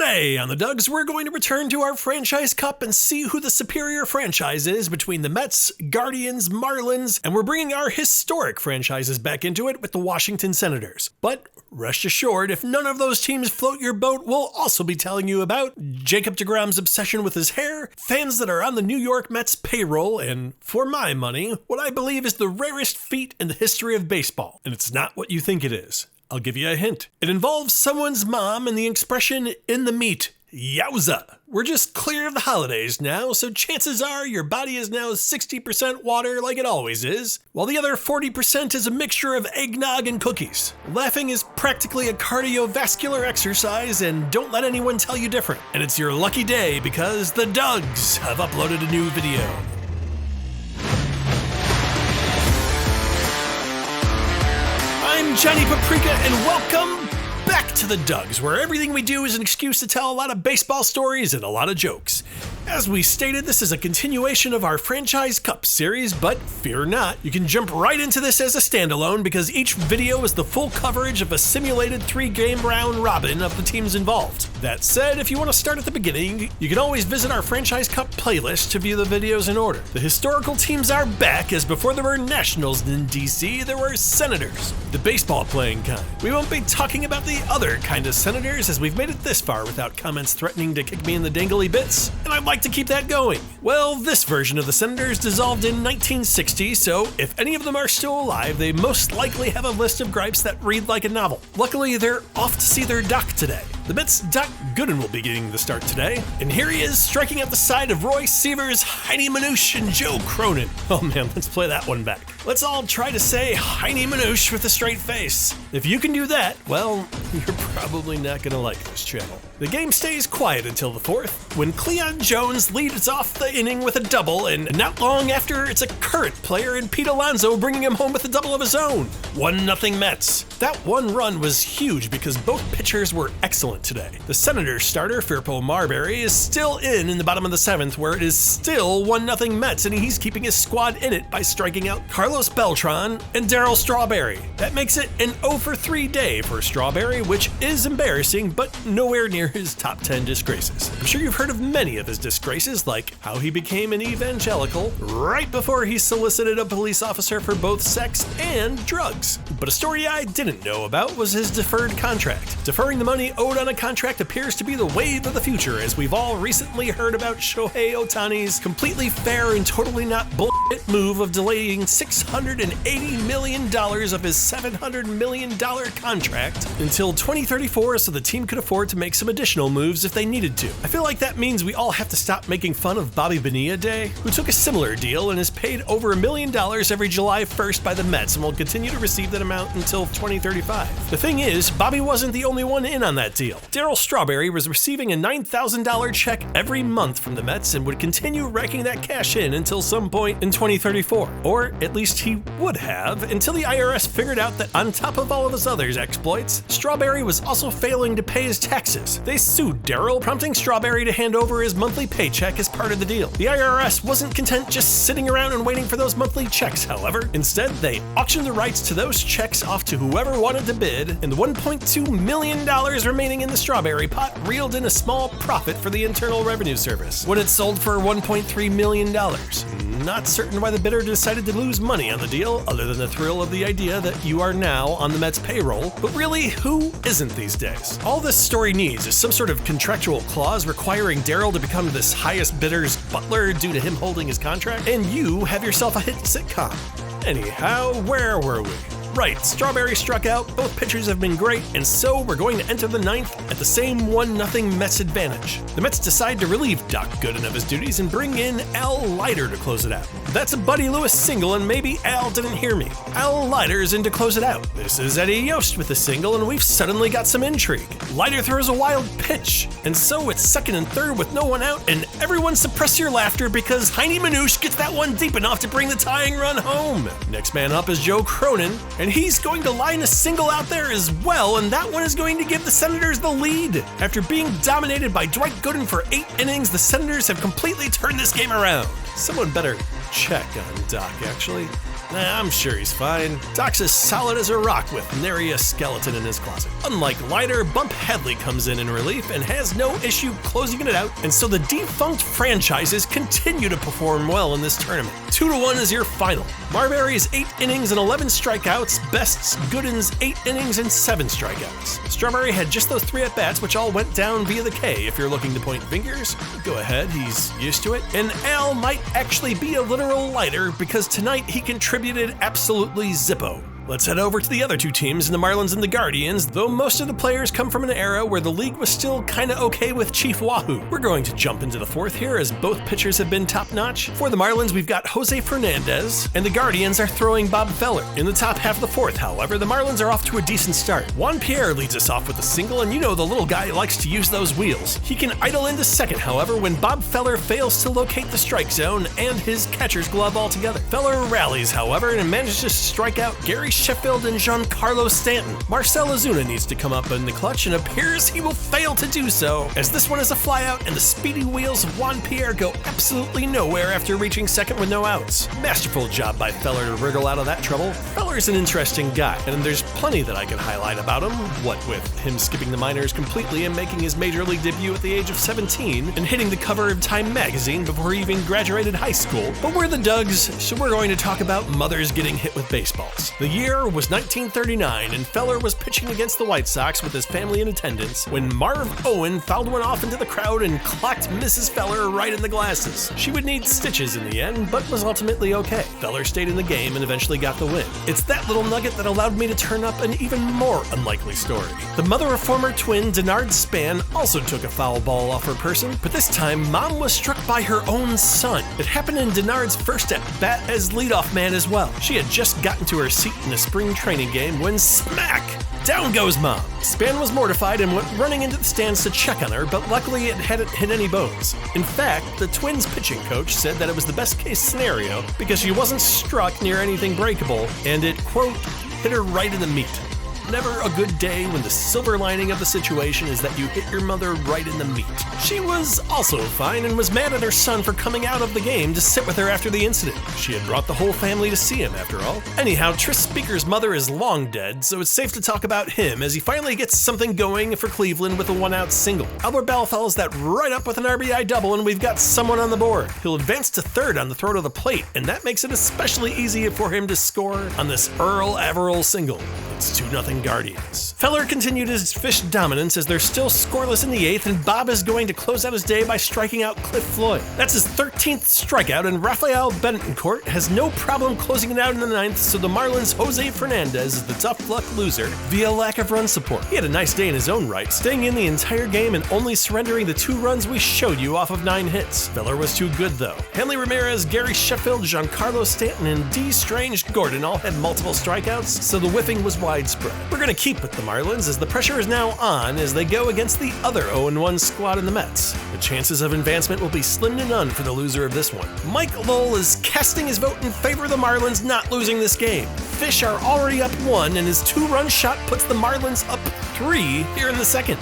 Today on the Dugs, we're going to return to our franchise cup and see who the superior franchise is between the Mets, Guardians, Marlins, and we're bringing our historic franchises back into it with the Washington Senators. But rest assured, if none of those teams float your boat, we'll also be telling you about Jacob deGrom's obsession with his hair, fans that are on the New York Mets payroll, and for my money, what I believe is the rarest feat in the history of baseball. And it's not what you think it is. I'll give you a hint. It involves someone's mom and the expression in the meat. Yowza! We're just clear of the holidays now, so chances are your body is now 60% water like it always is, while the other 40% is a mixture of eggnog and cookies. Laughing is practically a cardiovascular exercise, and don't let anyone tell you different. And it's your lucky day because the Dugs have uploaded a new video. I'm Johnny Paprika, and welcome back to the Dugs, where everything we do is an excuse to tell a lot of baseball stories and a lot of jokes. As we stated, this is a continuation of our Franchise Cup series, but fear not, you can jump right into this as a standalone because each video is the full coverage of a simulated 3-game round robin of the teams involved. That said, if you want to start at the beginning, you can always visit our Franchise Cup playlist to view the videos in order. The historical teams are back, as before there were Nationals in DC, there were Senators, the baseball playing kind. We won't be talking about the other kind of Senators, as we've made it this far without comments threatening to kick me in the dangly bits, and I'd like to keep that going. Well, this version of the Senators dissolved in 1960, so if any of them are still alive, they most likely have a list of gripes that read like a novel. Luckily, they're off to see their doc today. The Mets' Doc Gooden will be getting the start today, and here he is striking out the side of Roy Seaver's Heine Manouche and Joe Cronin. Oh man, let's play that one back. Let's all try to say Heine Manouche with a straight face. If you can do that, well, you're probably not gonna like this channel. The game stays quiet until the fourth, when Cleon Jones leads off the inning with a double, and not long after, it's a current player in Pete Alonso bringing him home with a double of his own. 1-0 Mets. That one run was huge because both pitchers were excellent today. The Senators starter, Firpo Marbury, is still in the bottom of the 7th, where it is still 1-0 Mets, and he's keeping his squad in it by striking out Carlos Beltran and Darryl Strawberry. That makes it an 0-for-3 day for Strawberry, which is embarrassing, but nowhere near his top 10 disgraces. I'm sure you've heard of many of his disgraces, like how he became an evangelical right before he solicited a police officer for both sex and drugs. But a story I didn't know about was his deferred contract. Deferring the money owed on a contract appears to be the wave of the future, as we've all recently heard about Shohei Ohtani's completely fair and totally not bullshit move of delaying $680 million of his $700 million contract until 2034 so the team could afford to make some additional moves if they needed to. I feel like that means we all have to stop making fun of Bobby Bonilla Day, who took a similar deal and is paid over $1 million every July 1st by the Mets and will continue to receive that amount until 2035. The thing is, Bobby wasn't the only one in on that deal. Darryl Strawberry was receiving a $9,000 check every month from the Mets and would continue raking that cash in until some point in 2034. Or at least he would have, until the IRS figured out that on top of all of his other exploits, Strawberry was also failing to pay his taxes. They sued Darryl, prompting Strawberry to hand over his monthly paycheck as part of the deal. The IRS wasn't content just sitting around and waiting for those monthly checks, however. Instead, they auctioned the rights to those checks off to whoever wanted to bid, and the $1.2 million remaining in the Strawberry pot reeled in a small profit for the Internal Revenue Service when it sold for $1.3 million. Not certain why the bidder decided to lose money on the deal, other than the thrill of the idea that you are now on the Mets payroll, but really, who isn't these days? All this story needs is some sort of contractual clause requiring Darryl to become this highest bidder's butler due to him holding his contract, and you have yourself a hit sitcom. Anyhow, where were we? Right, Strawberry struck out, both pitchers have been great, and so we're going to enter the 9th at the same 1-0 Mets advantage. The Mets decide to relieve Doc Gooden of his duties and bring in Al Leiter to close it out. That's a Buddy Lewis single, and maybe Al didn't hear me. Al Leiter's in to close it out. This is Eddie Yost with a single, and we've suddenly got some intrigue. Leiter throws a wild pitch, and so it's 2nd and 3rd with no one out, and everyone suppress your laughter because Heine Manouche gets that one deep enough to bring the tying run home. Next man up is Joe Cronin, and he's going to line a single out there as well, and that one is going to give the Senators the lead. After being dominated by Dwight Gooden for 8 innings, the Senators have completely turned this game around. Someone better check on Doc, actually. Nah, I'm sure he's fine. Doc's as solid as a rock with nary a skeleton in his closet. Unlike Leiter, Bump Hadley comes in relief and has no issue closing it out, and so the defunct franchises continue to perform well in this tournament. 2-1 is your final. Marbury's 8 innings and 11 strikeouts bests Gooden's 8 innings and 7 strikeouts. Strawberry had just those 3 at-bats, which all went down via the K if you're looking to point fingers. Go ahead, he's used to it. And Al might actually be a literal Leiter because tonight he contributed absolutely zippo. Let's head over to the other 2 teams in the Marlins and the Guardians, though most of the players come from an era where the league was still kinda okay with Chief Wahoo. We're going to jump into the 4th here as both pitchers have been top-notch. For the Marlins, we've got Jose Fernandez, and the Guardians are throwing Bob Feller. In the top half of the 4th, however, the Marlins are off to a decent start. Juan Pierre leads us off with a single, and you know the little guy likes to use those wheels. He can idle into second, however, when Bob Feller fails to locate the strike zone and his catcher's glove altogether. Feller rallies, however, and manages to strike out Gary Sheffield and Giancarlo Stanton. Marcell Ozuna needs to come up in the clutch and appears he will fail to do so, as this one is a flyout and the speedy wheels of Juan Pierre go absolutely nowhere after reaching second with no outs. Masterful job by Feller to wriggle out of that trouble. Feller's an interesting guy, and there's plenty that I can highlight about him, what with him skipping the minors completely and making his major league debut at the age of 17 and hitting the cover of Time magazine before he even graduated high school. But we're the Dugs, so we're going to talk about mothers getting hit with baseballs. The year was 1939, and Feller was pitching against the White Sox with his family in attendance when Marv Owen fouled one off into the crowd and clocked Mrs. Feller right in the glasses. She would need stitches in the end, but was ultimately okay. Feller stayed in the game and eventually got the win. It's that little nugget that allowed me to turn up an even more unlikely story. The mother of former twin Denard Span also took a foul ball off her person, but this time Mom was struck by her own son. It happened in Denard's first at-bat as leadoff man as well. She had just gotten to her seat in a spring training game when smack! Down goes Mom. Span was mortified and went running into the stands to check on her, but luckily it hadn't hit any bones. In fact, the Twins pitching coach said that it was the best case scenario because she wasn't struck near anything breakable, and it, quote, hit her right in the meat. Never a good day when the silver lining of the situation is that you hit your mother right in the meat. She was also fine and was mad at her son for coming out of the game to sit with her after the incident. She had brought the whole family to see him after all. Anyhow, Tris Speaker's mother is long dead, so it's safe to talk about him as he finally gets something going for Cleveland with a 1-out single. Albert Belle follows that right up with an RBI double, and we've got someone on the board. He'll advance to third on the throw to the plate, and that makes it especially easy for him to score on this Earl Averill single. It's 2-0 Guardians. Feller continued his fish dominance as they're still scoreless in the 8th, and Bob is going to close out his day by striking out Cliff Floyd. That's his 13th strikeout, and Rafael Betancourt has no problem closing it out in the 9th, so the Marlins' Jose Fernandez is the tough luck loser via lack of run support. He had a nice day in his own right, staying in the entire game and only surrendering the 2 runs we showed you off of 9 hits. Feller was too good though. Hanley Ramirez, Gary Sheffield, Giancarlo Stanton, and D. Strange Gordon all had multiple strikeouts, so the whiffing was widespread. We're going to keep with the Marlins as the pressure is now on as they go against the other 0-1 squad in the Mets. The chances of advancement will be slim to none for the loser of this one. Mike Lowell is casting his vote in favor of the Marlins not losing this game. Fish are already up 1, and his 2-run shot puts the Marlins up 3 here in the 2nd.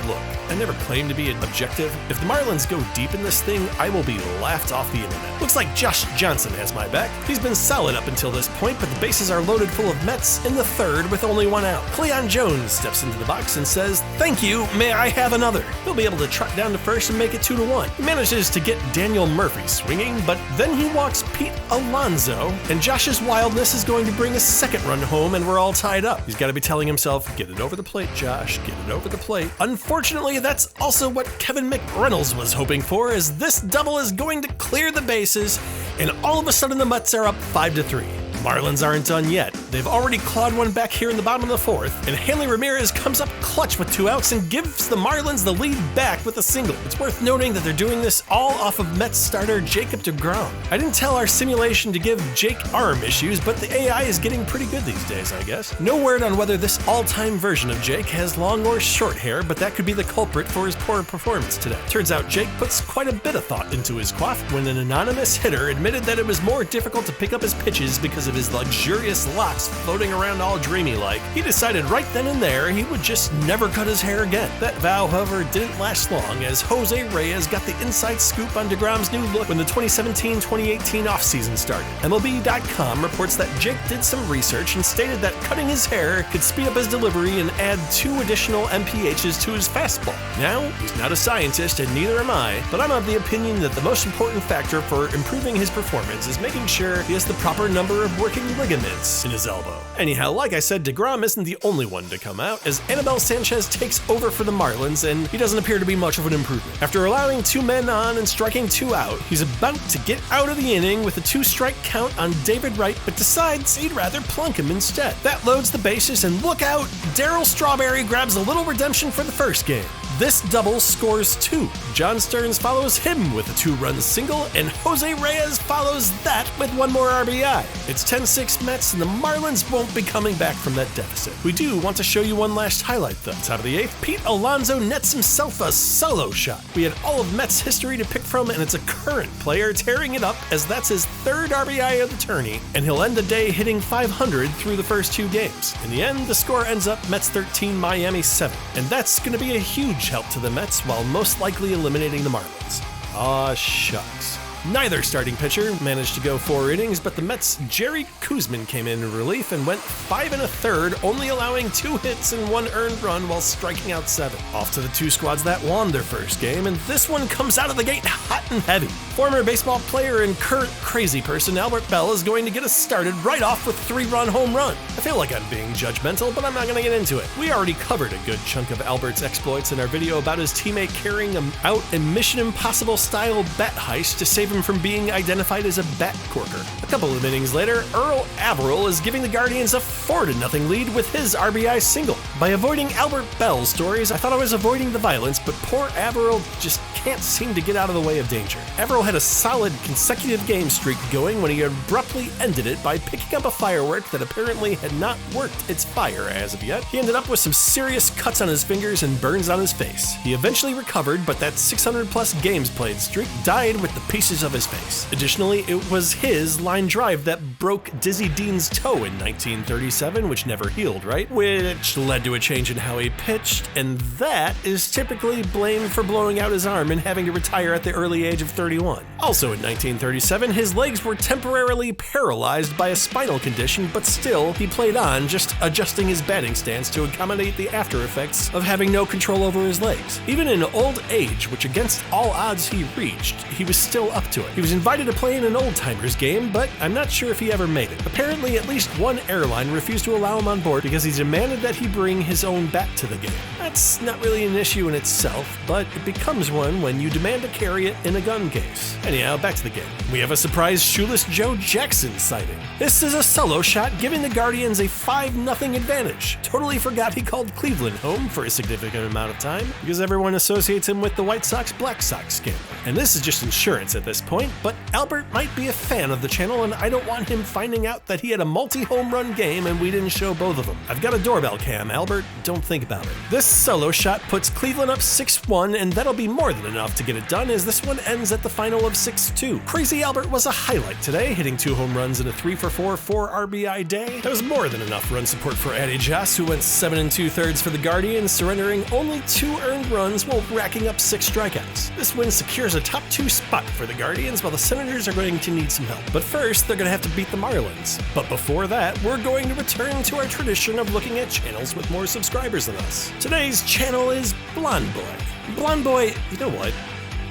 Look, I never claimed to be objective. If the Marlins go deep in this thing, I will be laughed off the internet. Looks like Josh Johnson has my back. He's been solid up until this point, but the bases are loaded full of Mets in the 3rd with only 1 out. Cleon Jones steps into the box and says, "Thank you, may I have another?" He'll be able to trot down to first and make it 2-1. He manages to get Daniel Murphy swinging, but then he walks Pete Alonso, and Josh's wildness is going to bring a 2nd run home, and we're all tied up. He's got to be telling himself, "Get it over the plate, Josh, get it over the plate." Unfortunately, that's also what Kevin McReynolds was hoping for, as this double is going to clear the bases, and all of a sudden the Mets are up 5-3. Marlins aren't done yet. They've already clawed one back here in the bottom of the 4th, and Hanley Ramirez comes up clutch with 2 outs and gives the Marlins the lead back with a single. It's worth noting that they're doing this all off of Mets starter Jacob deGrom. I didn't tell our simulation to give Jake arm issues, but the AI is getting pretty good these days, I guess. No word on whether this all-time version of Jake has long or short hair, but that could be the culprit for his poor performance today. Turns out Jake puts quite a bit of thought into his quaff when an anonymous hitter admitted that it was more difficult to pick up his pitches because of of his luxurious locks floating around all dreamy-like, he decided right then and there he would just never cut his hair again. That vow, however, didn't last long, as Jose Reyes got the inside scoop on DeGrom's new look when the 2017-2018 offseason started. MLB.com reports that Jake did some research and stated that cutting his hair could speed up his delivery and add 2 additional MPHs to his fastball. Now, he's not a scientist and neither am I, but I'm of the opinion that the most important factor for improving his performance is making sure he has the proper number of working ligaments in his elbow. Anyhow, like I said, DeGrom isn't the only one to come out, as Anibal Sanchez takes over for the Marlins, and he doesn't appear to be much of an improvement. After allowing 2 men on and striking 2 out, he's about to get out of the inning with a 2-strike count on David Wright, but decides he'd rather plunk him instead. That loads the bases, and look out, Darryl Strawberry grabs a little redemption for the first game. This double scores 2. John Stearns follows him with a 2-run single, and Jose Reyes follows that with 1 more RBI. It's 10-6 Mets, and the Marlins won't be coming back from that deficit. We do want to show you one last highlight though. Top of the 8th, Pete Alonso nets himself a solo shot. We had all of Mets history to pick from, and it's a current player tearing it up, as that's his 3rd RBI of the tourney, and he'll end the day hitting 500 through the first 2 games. In the end, the score ends up Mets 13, Miami 7, and that's going to be a huge help to the Mets while most likely eliminating the Marlins. Aw, shucks. Neither starting pitcher managed to go 4 innings, but the Mets' Jerry Koosman came in relief and went 5 1/3, only allowing 2 hits and 1 earned run while striking out 7. Off to the 2 squads that won their first game, and this one comes out of the gate hot and heavy. Former baseball player and current crazy person Albert Belle is going to get us started right off with 3-run home run. I feel like I'm being judgmental, but I'm not going to get into it. We already covered a good chunk of Albert's exploits in our video about his teammate carrying him out in Mission Impossible style bat heist to save him from being identified as a bat corker. A couple of innings later, Earl Averill is giving the Guardians a 4-0 lead with his RBI single. By avoiding Albert Belle's stories, I thought I was avoiding the violence, but poor Averill just can't seem to get out of the way of danger. Averill had a solid consecutive game streak going when he abruptly ended it by picking up a firework that apparently had not worked its fire as of yet. He ended up with some serious cuts on his fingers and burns on his face. He eventually recovered, but that 600+ games played streak died with the pieces of his face. Additionally, it was his line drive that broke Dizzy Dean's toe in 1937, which never healed, right? Which led to a change in how he pitched, and that is typically blamed for blowing out his arm and having to retire at the early age of 31. Also in 1937, his legs were temporarily paralyzed by a spinal condition, but still, he played on, just adjusting his batting stance to accommodate the after effects of having no control over his legs. Even in old age, which against all odds he reached, he was still up to it. He was invited to play in an old-timers game, but I'm not sure if he ever made it. Apparently, at least one airline refused to allow him on board because he demanded that he bring his own bat to the game. That's not really an issue in itself, but it becomes one when you demand to carry it in a gun case. Anyhow, back to the game. We have a surprise shoeless Joe Jackson sighting. This is a solo shot giving the Guardians a 5-0 advantage. Totally forgot he called Cleveland home for a significant amount of time because everyone associates him with the White Sox-Black Sox scandal. And this is just insurance at this point, but Albert might be a fan of the channel and I don't want him finding out that he had a multi-home run game and we didn't show both of them. I've got a doorbell cam, Albert, don't think about it. This solo shot puts Cleveland up 6-1 and that'll be more than enough to get it done as this one ends at the final of 6-2. Crazy Albert was a highlight today, hitting 2 home runs in a 3-for-4 4 RBI day. That was more than enough run support for Addy Joss, who went 7 2/3 for the Guardians, surrendering only 2 earned runs while racking up 6 strikeouts. This win secures a top 2 spot for the Guardians, while the Senators are going to need some help. But first, they're going to have to beat the Marlins. But before that, we're going to return to our tradition of looking at channels with more subscribers than us. Today's channel is Blonde Boy. Blonde Boy, you know what?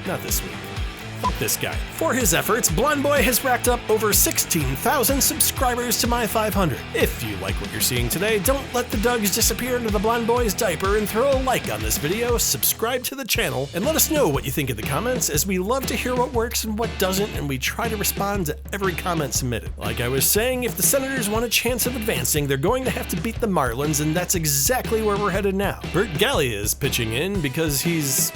Not this week. Fuck this guy. For his efforts, Blonde Boy has racked up over 16,000 subscribers to my 500. If you like what you're seeing today, don't let the Dugs disappear into the Blonde Boy's diaper and throw a like on this video, subscribe to the channel, and let us know what you think in the comments, as we love to hear what works and what doesn't, and we try to respond to every comment submitted. Like I was saying, if the Senators want a chance of advancing, they're going to have to beat the Marlins, and that's exactly where we're headed now. Bert Gallia is pitching in because he's,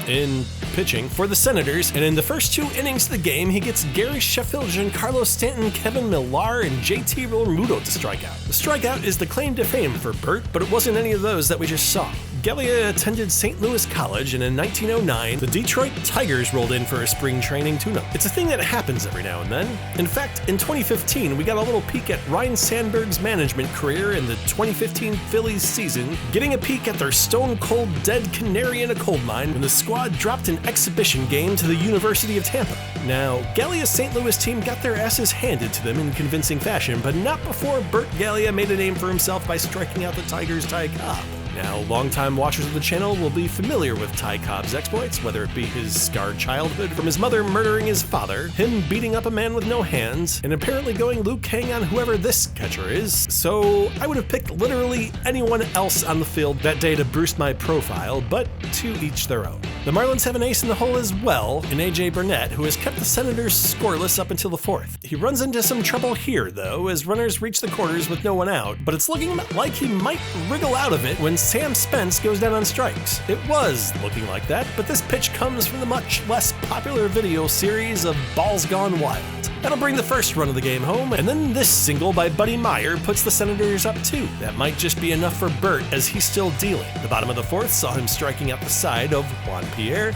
in pitching for the Senators, and in the first 2 innings of the game, he gets Gary Sheffield, Giancarlo Stanton, Kevin Millar, and JT Realmuto to strike out. The strikeout is the claim to fame for Bert, but it wasn't any of those that we just saw. Gallia attended St. Louis College, and in 1909, the Detroit Tigers rolled in for a spring training tune-up. It's a thing that happens every now and then. In fact, in 2015, we got a little peek at Ryan Sandberg's management career in the 2015 Phillies season, getting a peek at their stone-cold dead canary in a coal mine when the squad dropped an exhibition game to the University of Tampa. Now, Gallia's St. Louis team got their asses handed to them in convincing fashion, but not before Bert Gallia made a name for himself by striking out the Tigers' Ty Cobb. Now, longtime watchers of the channel will be familiar with Ty Cobb's exploits, whether it be his scarred childhood from his mother murdering his father, him beating up a man with no hands, and apparently going Liu Kang on whoever this catcher is, so I would have picked literally anyone else on the field that day to boost my profile, but to each their own. The Marlins have an ace in the hole as well, in A.J. Burnett, who has kept the Senators scoreless up until the fourth. He runs into some trouble here, though, as runners reach the corners with no one out, but it's looking like he might wriggle out of it when Sam Spence goes down on strikes. It was looking like that, but this pitch comes from the much less popular video series of Balls Gone Wild. That'll bring the first run of the game home, and then this single by Buddy Meyer puts the Senators up 2. That might just be enough for Bert as he's still dealing. The bottom of the fourth saw him striking out the side of Juan, Pierre,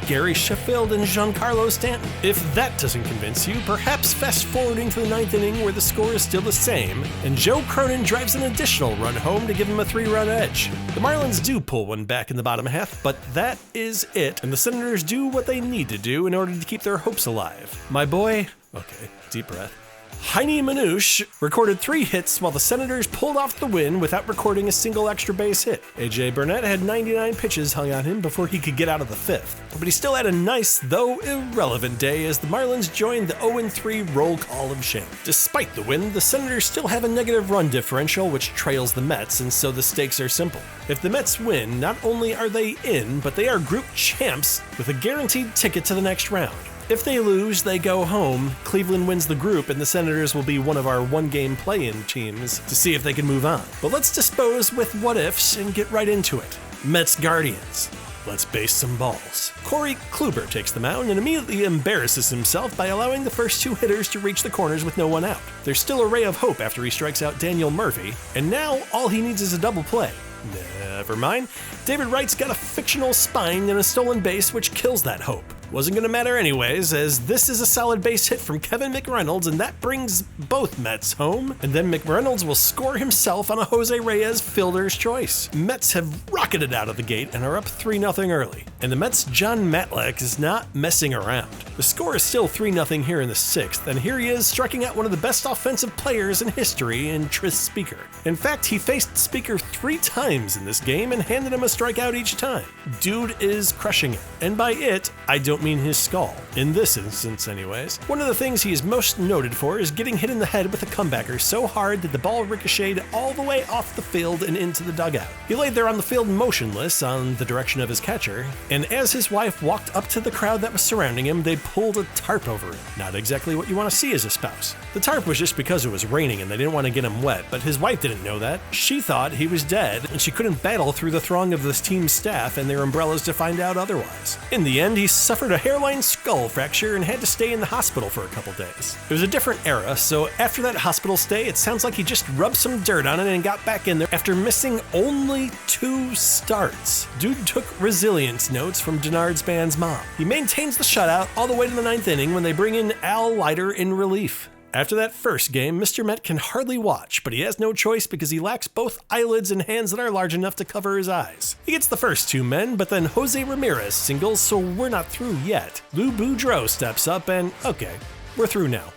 Gary Sheffield, and Giancarlo Stanton. If that doesn't convince you, perhaps fast forwarding to the 9th inning where the score is still the same, and Joe Cronin drives an additional run home to give him a 3-run edge. The Marlins do pull one back in the bottom half, but that is it, and the Senators do what they need to do in order to keep their hopes alive. My boy, okay, deep breath, Heine Manouche recorded 3 hits while the Senators pulled off the win without recording a single extra base hit. A.J. Burnett had 99 pitches hung on him before he could get out of the 5th. But he still had a nice, though irrelevant day as the Marlins joined the 0-3 roll call of shame. Despite the win, the Senators still have a negative run differential which trails the Mets, and so the stakes are simple. If the Mets win, not only are they in, but they are group champs with a guaranteed ticket to the next round. If they lose, they go home, Cleveland wins the group, and the Senators will be one of our one-game play-in teams to see if they can move on. But let's dispose with what-ifs and get right into it. Mets Guardians. Let's base some balls. Corey Kluber takes the mound and immediately embarrasses himself by allowing the first 2 hitters to reach the corners with no one out. There's still a ray of hope after he strikes out Daniel Murphy, and now all he needs is a double play. Never mind. David Wright's got a fictional spine and a stolen base which kills that hope. Wasn't going to matter anyways, as this is a solid base hit from Kevin McReynolds, and that brings both Mets home, and then McReynolds will score himself on a Jose Reyes fielder's choice. Mets have rocketed out of the gate and are up 3-0 early, and the Mets' John Matlack is not messing around. The score is still 3-0 here in the 6th, and here he is striking out one of the best offensive players in history in Tris Speaker. In fact, he faced Speaker 3 times in this game and handed him a strikeout each time. Dude is crushing it, and by it, I don't mean his skull. In this instance anyways. One of the things he is most noted for is getting hit in the head with a comebacker so hard that the ball ricocheted all the way off the field and into the dugout. He laid there on the field motionless on the direction of his catcher, and as his wife walked up to the crowd that was surrounding him, they pulled a tarp over him. Not exactly what you want to see as a spouse. The tarp was just because it was raining and they didn't want to get him wet, but his wife didn't know that. She thought he was dead, and she couldn't battle through the throng of this team's staff and their umbrellas to find out otherwise. In the end, he suffered a hairline skull fracture and had to stay in the hospital for a couple days. It was a different era, so after that hospital stay, it sounds like he just rubbed some dirt on it and got back in there after missing only 2 starts. Dude took resilience notes from Denard's band's mom. He maintains the shutout all the way to the 9th inning when they bring in Al Leiter in relief. After that first game, Mr. Met can hardly watch, but he has no choice because he lacks both eyelids and hands that are large enough to cover his eyes. He gets the first 2 men, but then Jose Ramirez singles, so we're not through yet. Lou Boudreau steps up and, okay, we're through now.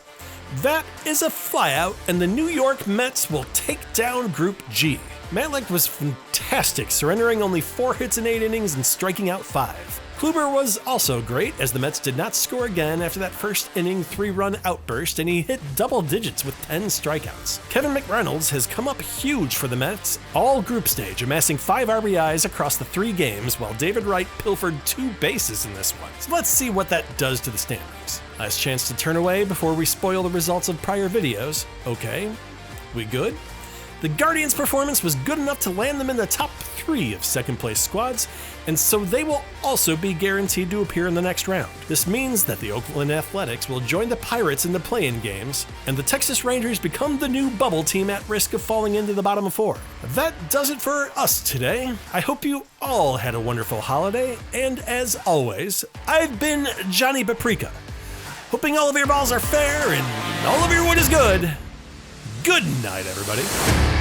That is a flyout, and the New York Mets will take down Group G. Matlack was fantastic, surrendering only 4 hits in 8 innings and striking out 5. Kluber was also great, as the Mets did not score again after that first inning 3-run outburst, and he hit double digits with 10 strikeouts. Kevin McReynolds has come up huge for the Mets all group stage, amassing 5 RBIs across the 3 games, while David Wright pilfered 2 bases in this one. So let's see what that does to the standings. Last chance to turn away before we spoil the results of prior videos. Okay, we good? The Guardians' performance was good enough to land them in the top 3 of second-place squads, and so they will also be guaranteed to appear in the next round. This means that the Oakland Athletics will join the Pirates in the play-in games, and the Texas Rangers become the new bubble team at risk of falling into the bottom of 4. That does it for us today. I hope you all had a wonderful holiday, and as always, I've been Johnny Paprika. Hoping all of your balls are fair and all of your wood is good. Good night, everybody.